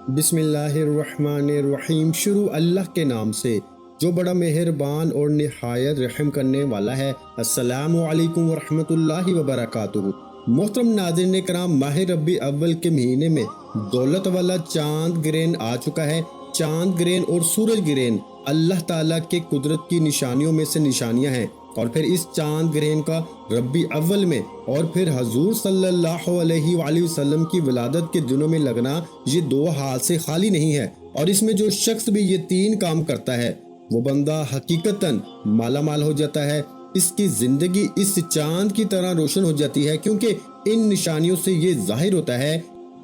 بسم اللہ الرحمن الرحیم۔ شروع اللہ کے نام سے جو بڑا مہربان اور نہایت رحم کرنے والا ہے۔ السلام علیکم ورحمۃ اللہ وبرکاتہ۔ محترم ناظرین کرام، ماہ ربیع اول کے مہینے میں دولت والا چاند گرہن آ چکا ہے۔ چاند گرہن اور سورج گرہن اللہ تعالیٰ کے قدرت کی نشانیوں میں سے نشانیاں ہیں، اور پھر اس چاند گرہن کا ربیع اول میں اور پھر حضور صلی اللہ علیہ وآلہ وسلم کی ولادت کے دنوں میں لگنا، یہ دو حال سے خالی نہیں ہے۔ اور اس میں جو شخص بھی یہ تین کام کرتا ہے وہ بندہ حقیقتاً مالا مال ہو جاتا ہے۔ اس کی زندگی اس چاند کی طرح روشن ہو جاتی ہے، کیونکہ ان نشانیوں سے یہ ظاہر ہوتا ہے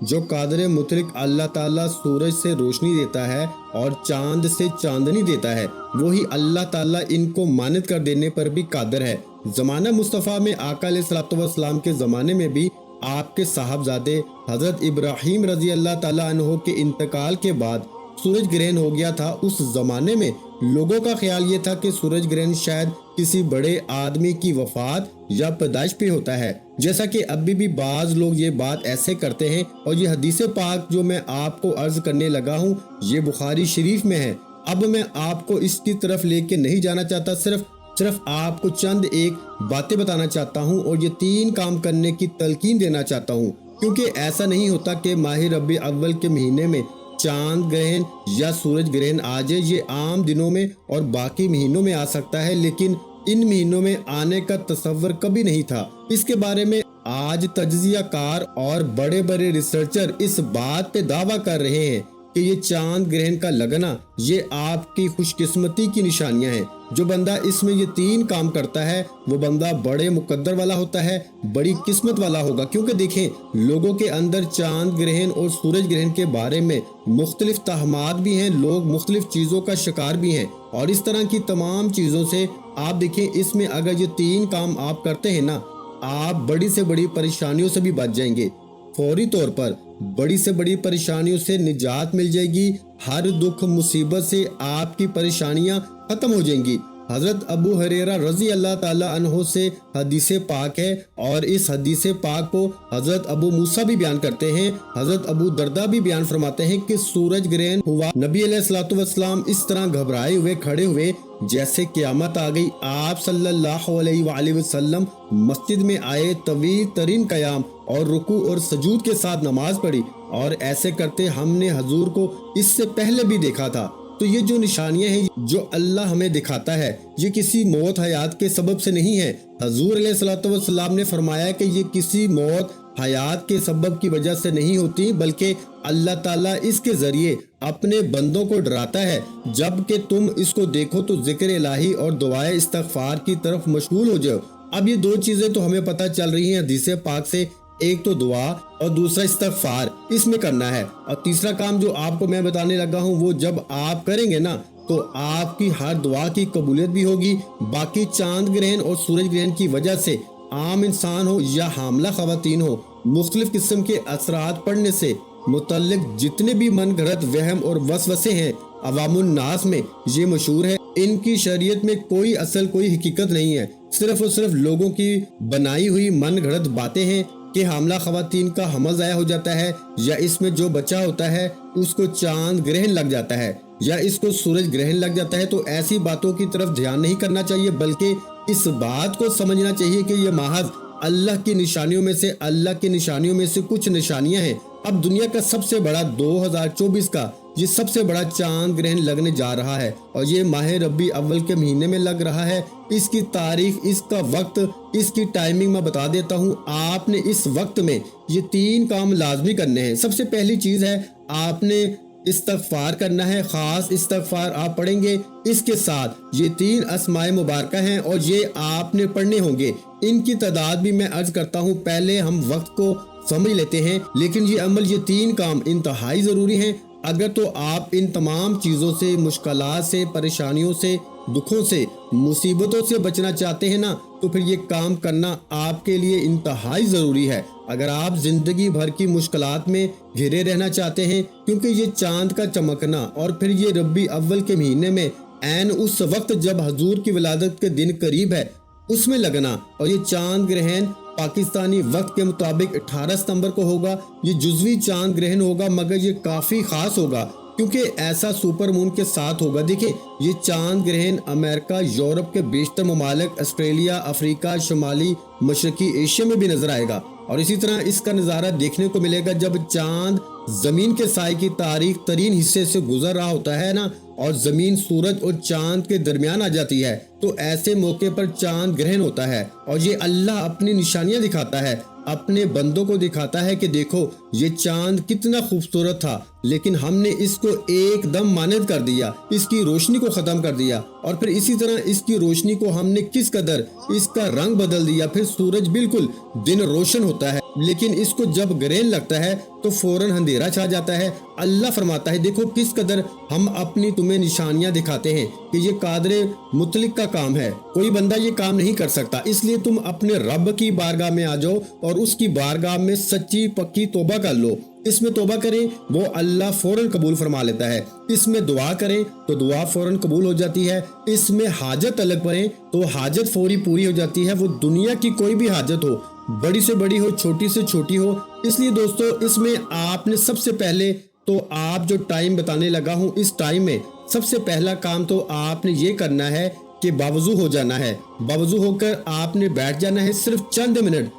جو قادر مطلق اللہ تعالیٰ سورج سے روشنی دیتا ہے اور چاند سے چاندنی دیتا ہے، وہی اللہ تعالیٰ ان کو مانند کر دینے پر بھی قادر ہے۔ زمانہ مصطفیٰ میں آقا علیہ الصلوۃ والسلام کے زمانے میں بھی آپ کے صاحبزادے حضرت ابراہیم رضی اللہ تعالیٰ عنہ کے انتقال کے بعد سورج گرہن ہو گیا تھا۔ اس زمانے میں لوگوں کا خیال یہ تھا کہ سورج گرہن شاید کسی بڑے آدمی کی وفات یا پیدائش پہ ہوتا ہے، جیسا کہ ابھی بھی بعض لوگ یہ بات ایسے کرتے ہیں۔ اور یہ حدیث پاک جو میں آپ کو عرض کرنے لگا ہوں یہ بخاری شریف میں ہے۔ اب میں آپ کو اس کی طرف لے کے نہیں جانا چاہتا، صرف آپ کو چند ایک باتیں بتانا چاہتا ہوں اور یہ تین کام کرنے کی تلقین دینا چاہتا ہوں، کیونکہ ایسا نہیں ہوتا کہ ماہ ربیع اول کے مہینے میں چاند گرہن یا سورج گرہن آ جائے۔ یہ عام دنوں میں اور باقی مہینوں میں آ سکتا ہے، لیکن ان مہینوں میں آنے کا تصور کبھی نہیں تھا۔ اس کے بارے میں آج تجزیہ کار اور بڑے بڑے ریسرچر اس بات پہ دعویٰ کر رہے ہیں کہ یہ چاند گرہن کا لگنا یہ آپ کی خوش قسمتی کی نشانیاں ہیں۔ جو بندہ اس میں یہ تین کام کرتا ہے وہ بندہ بڑے مقدر والا ہوتا ہے، بڑی قسمت والا ہوگا، کیونکہ دیکھیں لوگوں کے اندر چاند گرہن اور سورج گرہن کے بارے میں مختلف توہمات بھی ہیں، لوگ مختلف چیزوں کا شکار بھی ہیں، اور اس طرح کی تمام چیزوں سے آپ دیکھیں اس میں اگر یہ تین کام آپ کرتے ہیں نا، آپ بڑی سے بڑی پریشانیوں سے بھی بچ جائیں گے۔ فوری طور پر بڑی سے بڑی پریشانیوں سے نجات مل جائے گی، ہر دکھ مصیبت سے آپ کی پریشانیاں ختم ہو جائیں گی۔ حضرت ابو ہریرہ رضی اللہ تعالیٰ عنہ سے حدیث پاک ہے، اور اس حدیث پاک کو حضرت ابو موسیٰ بھی بیان کرتے ہیں، حضرت ابو دردہ بھی بیان فرماتے ہیں کہ سورج گرہن ہوا، نبی علیہ الصلوۃ والسلام اس طرح گھبرائے ہوئے کھڑے ہوئے جیسے قیامت آ گئی۔ آپ صلی اللہ علیہ وآلہ وسلم مسجد میں آئے، طویل ترین قیام اور رکوع اور سجود کے ساتھ نماز پڑھی، اور ایسے کرتے ہم نے حضور کو اس سے پہلے بھی دیکھا تھا۔ تو یہ جو نشانیاں ہیں جو اللہ ہمیں دکھاتا ہے یہ کسی موت حیات کے سبب سے نہیں ہے۔ حضور علیہ الصلوۃ والسلام نے فرمایا کہ یہ کسی موت حیات کے سبب کی وجہ سے نہیں ہوتی، بلکہ اللہ تعالیٰ اس کے ذریعے اپنے بندوں کو ڈراتا ہے۔ جب کہ تم اس کو دیکھو تو ذکر الہی اور دعائے استغفار کی طرف مشغول ہو جاؤ۔ اب یہ دو چیزیں تو ہمیں پتہ چل رہی ہیں حدیث پاک سے، ایک تو دعا اور دوسرا استغفار اس میں کرنا ہے، اور تیسرا کام جو آپ کو میں بتانے لگا ہوں وہ جب آپ کریں گے نا تو آپ کی ہر دعا کی قبولیت بھی ہوگی۔ باقی چاند گرہن اور سورج گرہن کی وجہ سے عام انسان ہو یا حاملہ خواتین ہو، مختلف قسم کے اثرات پڑنے سے متعلق جتنے بھی من گھڑت وہم اور وسوسے ہیں عوام الناس میں یہ مشہور ہے، ان کی شریعت میں کوئی اصل کوئی حقیقت نہیں ہے، صرف اور صرف لوگوں کی بنائی ہوئی من گھڑت باتیں ہیں کہ حاملہ خواتین کا حمل ضائع ہو جاتا ہے، یا اس میں جو بچہ ہوتا ہے اس کو چاند گرہن لگ جاتا ہے، یا اس کو سورج گرہن لگ جاتا ہے۔ تو ایسی باتوں کی طرف دھیان نہیں کرنا چاہیے، بلکہ اس بات کو سمجھنا چاہیے کہ یہ محض اللہ کی نشانیوں میں سے کچھ نشانیاں ہیں۔ اب دنیا کا سب سے بڑا 2024 کا یہ سب سے بڑا چاند گرہن لگنے جا رہا ہے، اور یہ ماہ ربیع اول کے مہینے میں لگ رہا ہے۔ اس کی تاریخ، اس کا وقت، اس کی ٹائمنگ میں بتا دیتا ہوں۔ آپ نے اس وقت میں یہ تین کام لازمی کرنے ہیں۔ سب سے پہلی چیز ہے آپ نے استغفار کرنا ہے، خاص استغفار آپ پڑھیں گے، اس کے ساتھ یہ تین اسماء مبارکہ ہیں اور یہ آپ نے پڑھنے ہوں گے۔ ان کی تعداد بھی میں عرض کرتا ہوں، پہلے ہم وقت کو سمجھ لیتے ہیں، لیکن یہ عمل، یہ تین کام انتہائی ضروری ہیں۔ اگر تو آپ ان تمام چیزوں سے، مشکلات سے، پریشانیوں سے، دکھوں سے، مصیبتوں سے بچنا چاہتے ہیں نا، تو پھر یہ کام کرنا آپ کے لیے انتہائی ضروری ہے۔ اگر آپ زندگی بھر کی مشکلات میں گھرے رہنا چاہتے ہیں، کیونکہ یہ چاند کا چمکنا اور پھر یہ ربیع اول کے مہینے میں عین اس وقت جب حضور کی ولادت کے دن قریب ہے اس میں لگنا، اور یہ چاند گرہن पाकिस्तानी वक्त के मुताबिक 18 सितंबर को होगा। ये जुज़वी चांद ग्रहण होगा, मगर ये काफ़ी ख़ास होगा क्योंकि ऐसा सुपर मून के साथ होगा। देखिए, ये चांद ग्रहण अमेरिका, यूरोप के बेशतर ममालिक, ऑस्ट्रेलिया, अफ्रीका, शुमाली मशरकी एशिया में भी नजर आएगा। और इसी तरह इसका नज़ारा देखने को मिलेगा जब चांद ज़मीन के साए की तारीख तरीन हिस्से से गुजर रहा होता है ना, और ज़मीन सूरज और चांद के दरमियान आ जाती है, तो ऐसे मौके पर चांद ग्रहण होता है। और ये अल्लाह अपनी निशानियां दिखाता है, अपने बंदों को दिखाता है कि देखो ये चांद कितना खूबसूरत था, लेकिन हमने इसको एकदम मानद कर दिया, इसकी रोशनी को ख़त्म कर दिया। और फिर इसी तरह इसकी रोशनी को हमने किस कदर इसका रंग बदल दिया। फिर सूरज बिल्कुल दिन रोशन होता है, लेकिन इसको जब ग्रहण लगता है तो फौरन अंधेरा छा जाता है। अल्लाह फरमाता है देखो किस कदर हम अपनी तुम्हें निशानियां दिखाते हैं कि ये कादरे मुतलिक का काम है, कोई बंदा ये काम नहीं कर सकता। इसलिए तुम अपने रब की बारगाह में आ जाओ और उसकी बारगाह में सच्ची पक्की तौबा कर लो। इसमें तौबा करें, वो अल्लाह फौरन कबूल फरमा लेता है। इसमें दुआ करें तो दुआ फौरन कबूल हो जाती है। इसमें हाजत अलग पड़े तो हाजत फौरी पूरी हो जाती है। वो दुनिया की कोई भी हाजत हो, बड़ी से बड़ी हो, छोटी से छोटी हो। इसलिए दोस्तों, इसमें आपने सबसे पहले तो आप जो टाइम बताने लगा हूँ, इस टाइम में सबसे पहला काम तो आपने ये करना है कि बावजू हो जाना है। बावजू होकर आपने बैठ जाना है। सिर्फ चंद मिनट,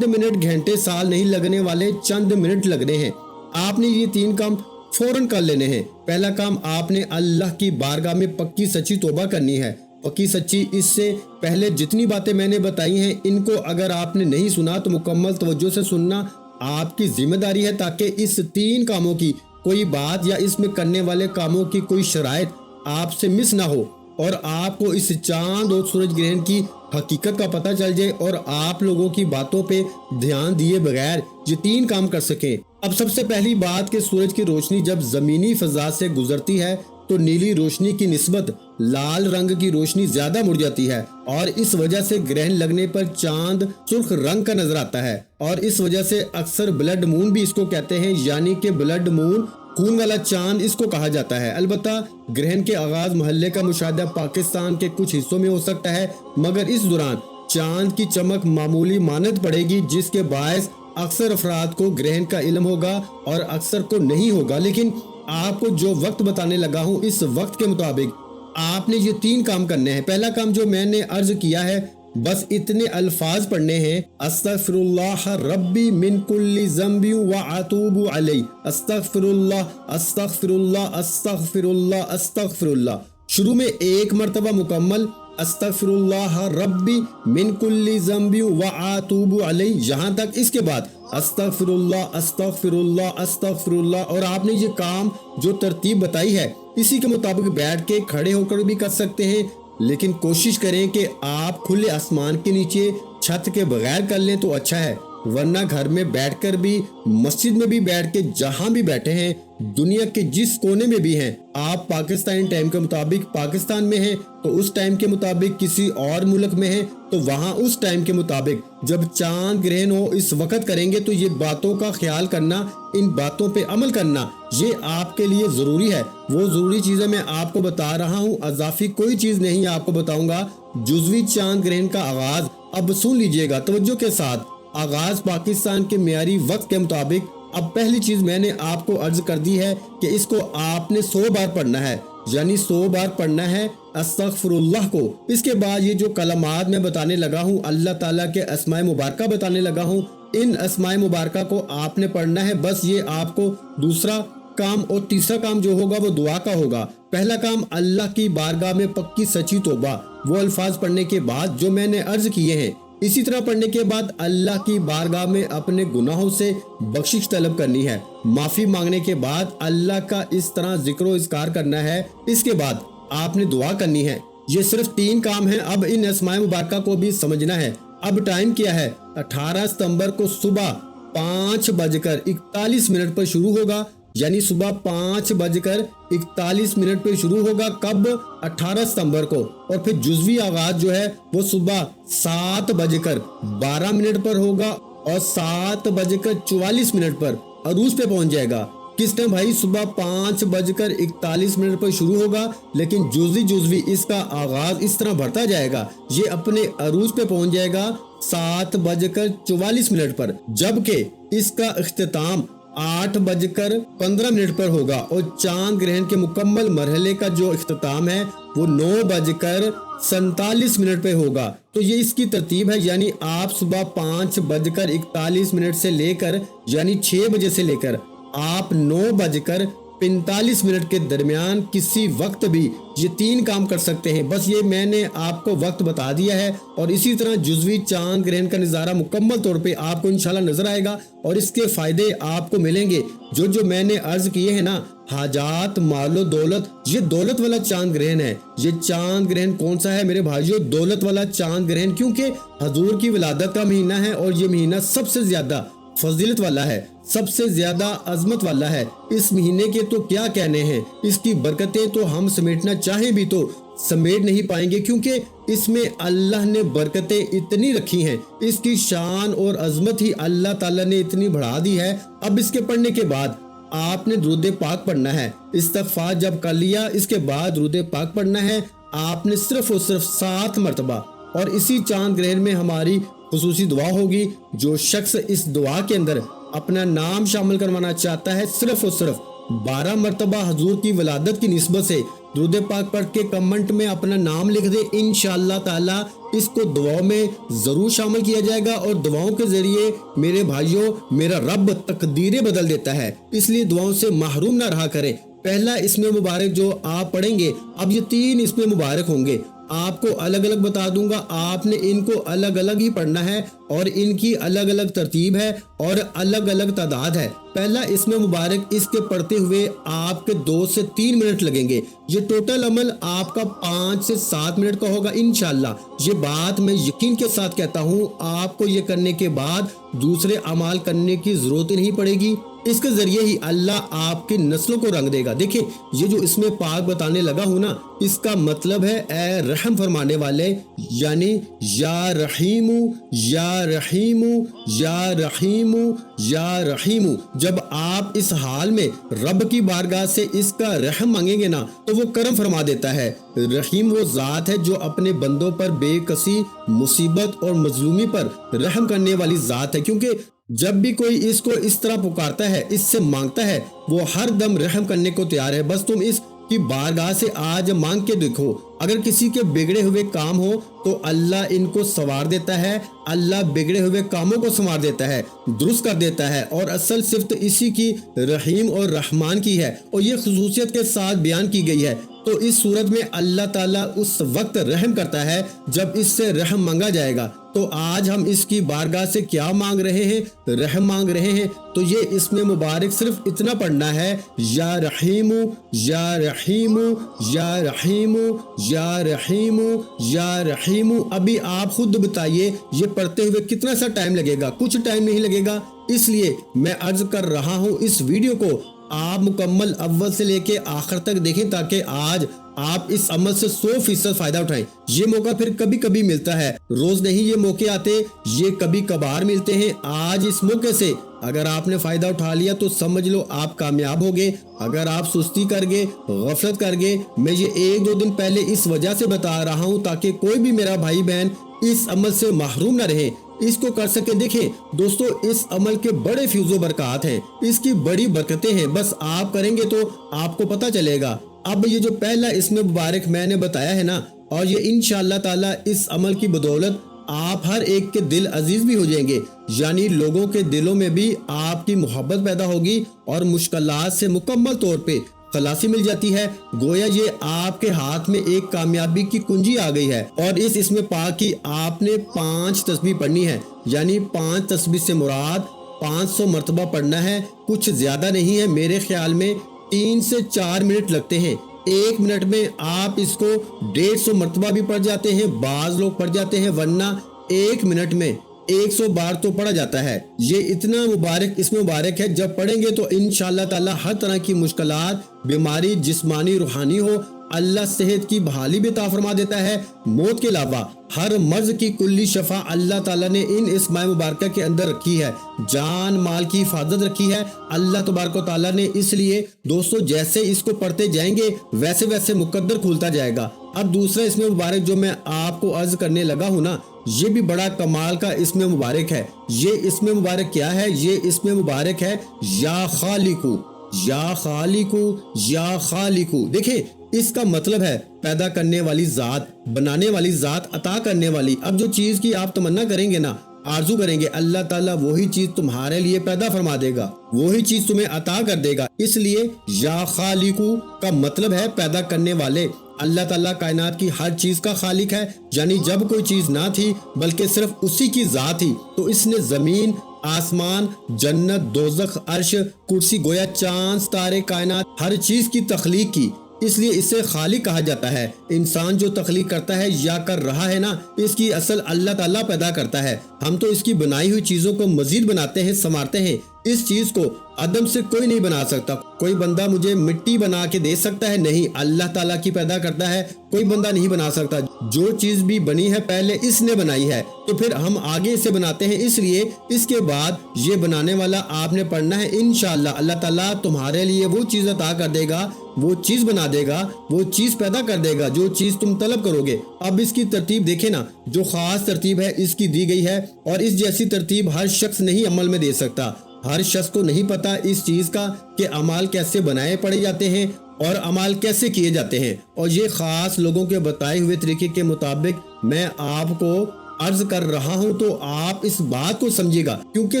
घंटे साल नहीं लगने वाले, चंद मिनट लगने हैं। आपने ये 3 काम फौरन कर लेने हैं। पहला काम, आपने अल्लाह की बारगाह में पक्की सच्ची तौबा करनी है। पक्की सच्ची, इससे पहले जितनी बातें मैंने बताई हैं, इनको अगर आपने नहीं सुना तो मुकम्मल तवज्जो से सुनना आपकी जिम्मेदारी है, ताकि इस 3 कामों की कोई बात या इसमें करने वाले कामों की कोई शराइत आपसे मिस ना हो और आपको इस चांद और सूरज ग्रहण की हकीकत का पता चल जाए और आप लोगों की बातों पे ध्यान दिए बगैर ये 3 काम कर सकें। अब सबसे पहली बात कि सूरज की रोशनी जब जमीनी फजा से गुजरती है तो नीली रोशनी की निस्बत लाल रंग की रोशनी ज्यादा मुड़ जाती है, और इस वजह से ग्रहण लगने पर चांद सुर्ख रंग का नजर आता है। और इस वजह से अक्सर ब्लड मून भी इसको कहते हैं, यानी कि ब्लड मून, खून वाला चांद इसको कहा जाता है। अलबत्ता ग्रहण के आगाज महल्ले का मुशाहिदा पाकिस्तान के कुछ हिस्सों में हो सकता है, मगर इस दौरान चांद की चमक मामूली मानद पड़ेगी, जिसके बायस अक्सर अफराद को ग्रहण का इल्म होगा और अक्सर को नहीं होगा। लेकिन आपको जो वक्त बताने लगा हूँ, इस वक्त के मुताबिक आपने ये 3 काम करने हैं। पहला काम जो मैंने अर्ज किया है, बस इतने अल्फाज पढ़ने हैं, अस्तगफिरुल्लाह रब्बी मिन कुल्ली ज़ंबि व अतूबु अलैहि, अस्तगफिरुल्लाह अस्तगफिरुल्लाह अस्तगफिरुल्लाह अस्तगफिरुल्लाह। शुरू में 1 मरतबा मुकम्मल अस्तगफिरुल्लाह रब्बी मिन कुल्ली ज़ंबि व अतूबु अलैहि, यहाँ तक। इसके बाद अस्तगफिरुल्लाह अस्तगफिरुल्लाह अस्तगफिरुल्लाह। और आपने ये काम जो तरतीब बताई है, इसी के मुताबिक बैठ के खड़े होकर भी कर सकते हैं, लेकिन कोशिश करें कि आप खुले आसमान के नीचे छत के बगैर कर लें तो अच्छा है, वरना घर में बैठकर भी, मस्जिद में भी बैठ के, जहां भी बैठे हैं, दुनिया के जिस कोने में भी हैं, आप पाकिस्तानी टाइम के मुताबिक पाकिस्तान में हैं तो उस टाइम के मुताबिक किसी और मुल्क में हैं तो वहां उस टाइम के मुताबिक जब चांद ग्रहण हो इस वक्त करेंगे। तो ये बातों का ख्याल करना, इन बातों पे अमल करना, ये आपके लिए जरूरी है। वो जरूरी चीजें मैं आपको बता रहा हूँ, अजाफी कोई चीज नहीं आपको बताऊंगा। जुज़वी चांद ग्रहण का आगाज अब सुन लीजिएगा तवज्जो के साथ। आगाज पाकिस्तान के मियारी वक्त के मुताबिक। अब पहली चीज मैंने आपको अर्ज कर दी है कि इसको आपने 100 बार पढ़ना है, यानी 100 बार पढ़ना है अस्तगफिरुल्लाह को। इसके बाद ये जो कलमात मैं बताने लगा हूँ, अल्लाह ताला के अस्माए मुबारका बताने लगा हूँ, इन अस्माए मुबारका को आपने पढ़ना है। बस ये आपको दूसरा काम और तीसरा काम जो होगा वो दुआ का होगा। पहला काम अल्लाह की बारगाह में पक्की सच्ची तौबा, वो अल्फाज पढ़ने के बाद जो मैंने अर्ज किए हैं। इसी तरह पढ़ने के बाद अल्लाह की बारगाह में अपने गुनाहों से बख्शिश तलब करनी है। माफी मांगने के बाद अल्लाह का इस तरह जिक्र इज़कार करना है। इसके बाद आपने दुआ करनी है। ये सिर्फ 3 काम हैं। अब इन अस्माए मुबारका को भी समझना है। अब टाइम क्या है? 18 सितंबर को सुबह 5:41 पर शुरू होगा, यानी सुबह 5:41 पे शुरू होगा। कब? 18 सितंबर को। और फिर जुज़वी आगाज जो है वो सुबह 7:12 पर होगा और 7:44 पर अरूज पे पहुंच जाएगा। किस टाइम भाई? सुबह 5:41 पर शुरू होगा, लेकिन जुज़वी इसका आगाज इस तरह बढ़ता जाएगा। ये अपने अरूज पे पहुंच जाएगा 7:44 पर, जबकि इसका इख्तिताम 8:15 पर होगा और चांद ग्रहण के मुकम्मल मरहले का जो इख्तिताम है वो 9:47 पे होगा। तो ये इसकी तरतीब है, यानी आप सुबह 5:41 से लेकर यानी 6 बजे से लेकर आप 9:45 के दरमियान किसी वक्त भी ये 3 काम कर सकते हैं। बस ये मैंने आपको वक्त बता दिया है और इसी तरह जुज़वी चांद ग्रहण का नज़ारा मुकम्मल तौर पे आपको इंशाल्लाह नजर आएगा और इसके फायदे आपको मिलेंगे। जो मैंने अर्ज किए हैं ना, हाजात, मालो, दौलत, ये दौलत वाला चांद ग्रहण है। ये चांद ग्रहण कौन सा है मेरे भाइयों? दौलत वाला चांद ग्रहण, क्योंकि हजूर की विलादत का महीना है और ये महीना सबसे ज्यादा फजीलत वाला है, सबसे ज्यादा अजमत वाला है। इस महीने के तो क्या कहने हैं, इसकी बरकतें तो हम समेटना चाहें भी तो समेट नहीं पाएंगे, क्योंकि इसमें अल्लाह ने बरकतें इतनी रखी हैं, इसकी शान और अजमत ही अल्लाह ताला ने इतनी बढ़ा दी है। अब इसके पढ़ने के बाद आपने दुरूद पाक पढ़ना है। इस्तग़फ़ार जब कर लिया, इसके बाद दुरूद पाक पढ़ना है आपने सिर्फ और सिर्फ 7 मरतबा। और इसी चांद ग्रहण में हमारी खुसूसी दुआ होगी। जो शख्स इस दुआ के अंदर अपना नाम शामिल करवाना चाहता है, सिर्फ और सिर्फ 12 मरतबा हजूर की विलादत की निस्बत से दुरूद पाक पढ़ के कमेंट में अपना नाम लिख दे, इंशाअल्लाह ताला इसको दुआओं में जरूर शामिल किया जाएगा। और दुआओं के जरिए मेरे भाइयों, मेरा रब तकदीरें बदल देता है, इसलिए दुआओं से महरूम ना रहा करें। पहला इसमें मुबारक जो आप पढ़ेंगे, अब ये 3 इसमें मुबारक होंगे, आपको अलग अलग बता दूंगा, आपने इनको अलग अलग ही पढ़ना है और इनकी अलग अलग तरतीब है और अलग अलग तादाद है। पहला इसमें मुबारक, इसके पढ़ते हुए आपके 2 से 3 मिनट लगेंगे। ये टोटल अमल आपका 5 से 7 मिनट का होगा इंशाअल्लाह। ये बात मैं यकीन के साथ कहता हूँ, आपको ये करने के बाद दूसरे अमाल करने की जरूरत नहीं पड़ेगी। इसके जरिए ही अल्लाह आपकी नस्लों को रंग देगा। देखिए, ये जो इसमें पाक बताने लगा हूँ ना, इसका मतलब है ए रहम फरमाने वाले, यानी या रहीमू या रहीमू या रहीमू या रहीमू। जब आप इस हाल में रब की बारगाह से इसका रहम मांगेंगे ना, तो वो करम फरमा देता है। रहीम वो जात है जो अपने बंदों पर बेकसी, मुसीबत और मजलूमी पर रहम करने वाली जात है, क्योंकि जब भी कोई इसको इस तरह पुकारता है, इससे मांगता है, वो हर दम रहम करने को तैयार है। बस तुम इसकी बारगाह से आज मांग के देखो। अगर किसी के बिगड़े हुए काम हो तो अल्लाह इनको संवार देता है, अल्लाह बिगड़े हुए कामों को संवार देता है, दुरुस्त कर देता है। और असल सिफ्त इसी की रहीम और रहमान की है और ये खुसूसियत के साथ बयान की गई है। तो इस सूरत में अल्लाह ताला उस वक्त रहम करता है जब इससे रहम मांगा जाएगा। तो आज हम इसकी बारगाह से क्या मांग रहे हैं? रहम मांग रहे हैं। तो ये इसमें मुबारक सिर्फ इतना पढ़ना है, या रहीमू या रहीमू या रहीमू या रहीमू या रहीमू। अभी आप खुद बताइए ये पढ़ते हुए कितना सा टाइम लगेगा? कुछ टाइम नहीं लगेगा। इसलिए मैं अर्ज कर रहा हूँ, इस वीडियो को आप मुकम्मल अव्वल से लेके आखिर तक देखें, ताकि आज आप इस अमल से 100% फायदा उठाएं। ये मौका फिर कभी कभी मिलता है, रोज नहीं ये मौके आते, ये कभी कभार मिलते हैं। आज इस मौके से अगर आपने फायदा उठा लिया तो समझ लो आप कामयाब हो गए। अगर आप सुस्ती कर गए, गफलत कर गए, मैं ये 1-2 दिन पहले इस वजह से बता रहा हूँ ताकि कोई भी मेरा भाई बहन इस अमल से महरूम न रहे, इसको कर सके। देखें दोस्तों, इस अमल के बड़े फ्यूज़ो बरकत हैं, इसकी बड़ी बरकतें हैं। बस आप करेंगे तो आपको पता चलेगा। अब ये जो पहला इसमें मुबारक मैंने बताया है ना, और ये इंशाअल्लाह ताला इस अमल की बदौलत आप हर एक के दिल अजीज भी हो जाएंगे, यानी लोगों के दिलों में भी आपकी मोहब्बत पैदा होगी और मुश्किलात से मुकम्मल तौर पे खलासी मिल जाती है। गोया ये आपके हाथ में एक कामयाबी की कुंजी आ गई है। और इसमें पाक की आपने 5 तस्बीह पढ़नी है, यानी 5 तस्बीह से मुराद 500 मरतबा पढ़ना है। कुछ ज्यादा नहीं है, मेरे ख्याल में 3 से 4 मिनट लगते हैं। 1 मिनट में आप इसको 150 मरतबा भी पढ़ जाते हैं, बाज लोग पढ़ जाते हैं, वरना 1 मिनट में 100 बार तो पढ़ा जाता है। ये इतना मुबारक इसमें मुबारक है, जब पढ़ेंगे तो इंशाअल्लाह ताला हर तरह की मुश्किलात, बीमारी जिस्मानी रूहानी हो, अल्लाह सेहत की बहाली भी अता फरमा देता है। मौत के अलावा हर मर्ज की कुल्ली शफा अल्लाह ताला ने इन इस माह मुबारक के अंदर रखी है। जान माल की हिफाजत रखी है अल्लाह तबारक व तआला ने। इसलिए दोस्तों, जैसे इसको पढ़ते जाएंगे वैसे वैसे मुकद्दर खुलता जाएगा। अब दूसरा इसमें मुबारक जो मैं आपको अर्ज करने लगा हूँ ना, یہ بھی بڑا کمال کا اسم مبارک ہے۔ یہ اسم مبارک کیا ہے؟ یہ اسم مبارک ہے یا خالقو، یا خالقو، یا خالقو۔ دیکھیں اس کا مطلب ہے پیدا کرنے والی ذات، بنانے والی ذات، عطا کرنے والی۔ اب جو چیز کی آپ تمنا کریں گے نا، آرزو کریں گے، اللہ تعالیٰ وہی چیز تمہارے لیے پیدا فرما دے گا، وہی چیز تمہیں عطا کر دے گا۔ اس لیے یا خالقو کا مطلب ہے پیدا کرنے والے۔ اللہ تعالیٰ کائنات کی ہر چیز کا خالق ہے، یعنی جب کوئی چیز نہ تھی بلکہ صرف اسی کی ذات تھی، تو اس نے زمین، آسمان، جنت، دوزخ، عرش، کرسی، گویا چاند، ستارے، کائنات، ہر چیز کی تخلیق کی۔ اس لیے اسے خالق کہا جاتا ہے۔ انسان جو تخلیق کرتا ہے یا کر رہا ہے نا، اس کی اصل اللہ تعالیٰ پیدا کرتا ہے۔ ہم تو اس کی بنائی ہوئی چیزوں کو مزید بناتے ہیں، سنوارتے ہیں۔ اس چیز کو عدم سے کوئی نہیں بنا سکتا۔ کوئی بندہ مجھے مٹی بنا کے دے سکتا ہے؟ نہیں، اللہ تعالیٰ کی پیدا کرتا ہے، کوئی بندہ نہیں بنا سکتا۔ جو چیز بھی بنی ہے پہلے اس نے بنائی ہے، تو پھر ہم آگے اسے بناتے ہیں۔ اس لیے اس کے بعد یہ بنانے والا آپ نے پڑھنا ہے انشاءاللہ اللہ تعالیٰ تمہارے لیے وہ چیز عطا کر دے گا، وہ چیز بنا دے گا، وہ چیز پیدا کر دے گا جو چیز تم طلب کرو گے۔ اب اس کی ترتیب دیکھیں نا، جو خاص ترتیب ہے اس کی دی گئی ہے، اور اس جیسی ترتیب ہر شخص نہیں عمل میں دے سکتا۔ ہر شخص کو نہیں پتا اس چیز کا کہ اعمال کیسے بنائے پڑے جاتے ہیں اور اعمال کیسے کیے جاتے ہیں، اور یہ خاص لوگوں کے بتائے ہوئے طریقے کے مطابق میں آپ کو عرض کر رہا ہوں، تو آپ اس بات کو سمجھے گا، کیونکہ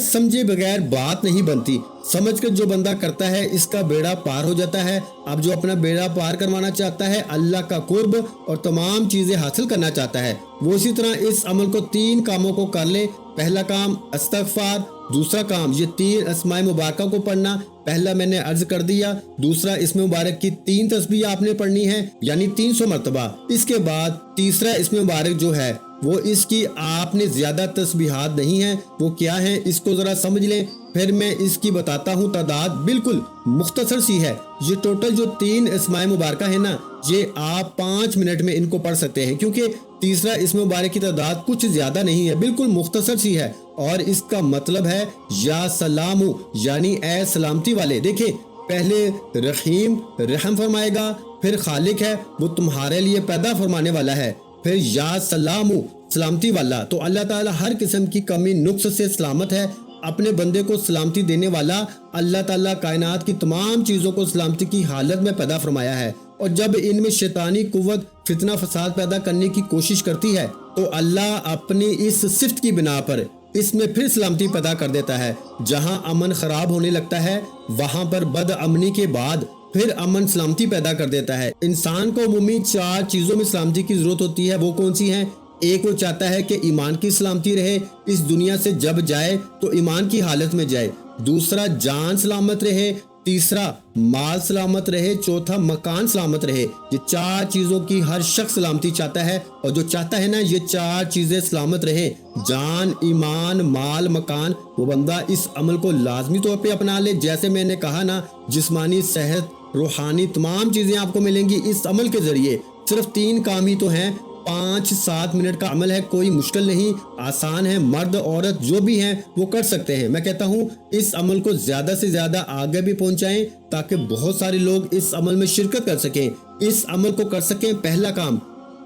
سمجھے بغیر بات نہیں بنتی۔ سمجھ کر جو بندہ کرتا ہے اس کا بیڑا پار ہو جاتا ہے۔ اب جو اپنا بیڑا پار کروانا چاہتا ہے، اللہ کا قرب اور تمام چیزیں حاصل کرنا چاہتا ہے، وہ اسی طرح اس عمل کو 3 کاموں کو کر لے۔ پہلا کام استغفار، دوسرا کام یہ 3 اسماء مبارکہ کو پڑھنا، پہلا میں نے عرض کر دیا، دوسرا اسم مبارک کی 3 تسبیح آپ نے پڑھنی ہے یعنی 300 مرتبہ۔ اس کے بعد تیسرا اسم مبارک جو ہے وہ اس کی آپ نے زیادہ تسبیحات نہیں ہیں، وہ کیا ہیں اس کو ذرا سمجھ لیں، پھر میں اس کی بتاتا ہوں۔ تعداد بالکل مختصر سی ہے۔ یہ ٹوٹل جو 3 اسماء مبارکہ ہیں نا، یہ آپ 5 منٹ میں ان کو پڑھ سکتے ہیں، کیونکہ تیسرا اسم مبارک کی تعداد کچھ زیادہ نہیں ہے، بالکل مختصر سی ہے، اور اس کا مطلب ہے یا سلامو، یعنی اے سلامتی والے۔ دیکھیں پہلے رحیم رحم فرمائے گا، پھر خالق ہے وہ تمہارے لیے پیدا فرمانے والا ہے، پھر یا سلامو سلامتی والا۔ تو اللہ تعالیٰ ہر قسم کی کمی نقص سے سلامت ہے، اپنے بندے کو سلامتی دینے والا اللہ تعالیٰ کائنات کی تمام چیزوں کو سلامتی کی حالت میں پیدا فرمایا ہے، اور جب ان میں شیطانی قوت فتنہ فساد پیدا کرنے کی کوشش کرتی ہے تو اللہ اپنی اس صفت کی بنا پر اس میں پھر سلامتی پیدا کر دیتا ہے۔ جہاں امن خراب ہونے لگتا ہے وہاں پر بد امنی کے بعد پھر امن سلامتی پیدا کر دیتا ہے۔ انسان کو عمومی 4 چیزوں میں سلامتی کی ضرورت ہوتی ہے، وہ کون سی ہیں؟ ایک وہ چاہتا ہے کہ ایمان کی سلامتی رہے، اس دنیا سے جب جائے تو ایمان کی حالت میں جائے، دوسرا جان سلامت رہے، تیسرا مال سلامت رہے، چوتھا مکان سلامت رہے۔ یہ 4 چیزوں کی ہر شخص سلامتی چاہتا ہے، اور جو چاہتا ہے نا یہ 4 چیزیں سلامت رہیں، جان، ایمان، مال، مکان، وہ بندہ اس عمل کو لازمی طور پہ اپنا لے۔ جیسے میں نے کہا نا، جسمانی صحت، روحانی تمام چیزیں آپ کو ملیں گی اس عمل کے ذریعے۔ صرف 3 کام ہی تو ہیں، 5-7 منٹ کا عمل ہے، کوئی مشکل نہیں، آسان ہے، مرد عورت جو بھی ہیں وہ کر سکتے ہیں۔ میں کہتا ہوں اس عمل کو زیادہ سے زیادہ آگے بھی پہنچائیں تاکہ بہت سارے لوگ اس عمل میں شرکت کر سکیں، اس عمل کو کر سکیں۔ پہلا کام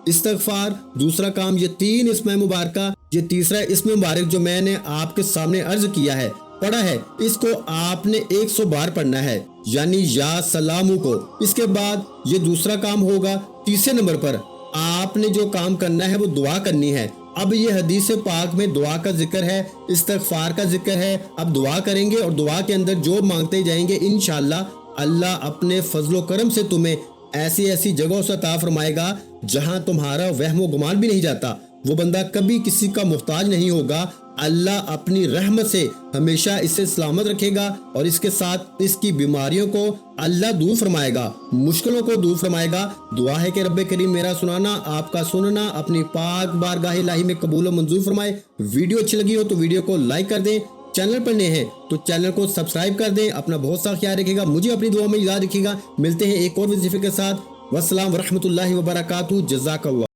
استغفار، دوسرا کام یہ 3 اسماء مبارکہ، یہ تیسرا اسم مبارک جو میں نے آپ کے سامنے عرض کیا ہے، پڑھا ہے، اس کو آپ نے 100 بار پڑھنا ہے، یعنی یا سلامو کو۔ اس کے بعد یہ دوسرا کام ہوگا، تیسرے نمبر پر آپ نے جو کام کرنا ہے وہ دعا کرنی ہے۔ اب یہ حدیث پاک میں دعا کا ذکر ہے، استغفار کا ذکر ہے، اب دعا کریں گے اور دعا کے اندر جو مانگتے جائیں گے انشاءاللہ اللہ اپنے فضل و کرم سے تمہیں ایسی ایسی جگہوں سے عطا فرمائے گا جہاں تمہارا وہم و گمان بھی نہیں جاتا۔ وہ بندہ کبھی کسی کا محتاج نہیں ہوگا، اللہ اپنی رحمت سے ہمیشہ اسے سلامت رکھے گا، اور اس کے ساتھ اس کی بیماریوں کو اللہ دور فرمائے گا، مشکلوں کو دور فرمائے گا۔ دعا ہے کہ رب کریم میرا سنانا، آپ کا سننا اپنی پاک بارگاہ الہی میں قبول و منظور فرمائے۔ ویڈیو اچھی لگی ہو تو ویڈیو کو لائک کر دیں، چینل پر نئے ہیں تو چینل کو سبسکرائب کر دیں۔ اپنا بہت سا خیال رکھے گا، مجھے اپنی دعا میں یاد رکھے گا۔ ملتے ہیں ایک اور وظیفے کے ساتھ۔ والسلام ورحمۃ اللہ وبرکاتہ۔ جزاک اللہ۔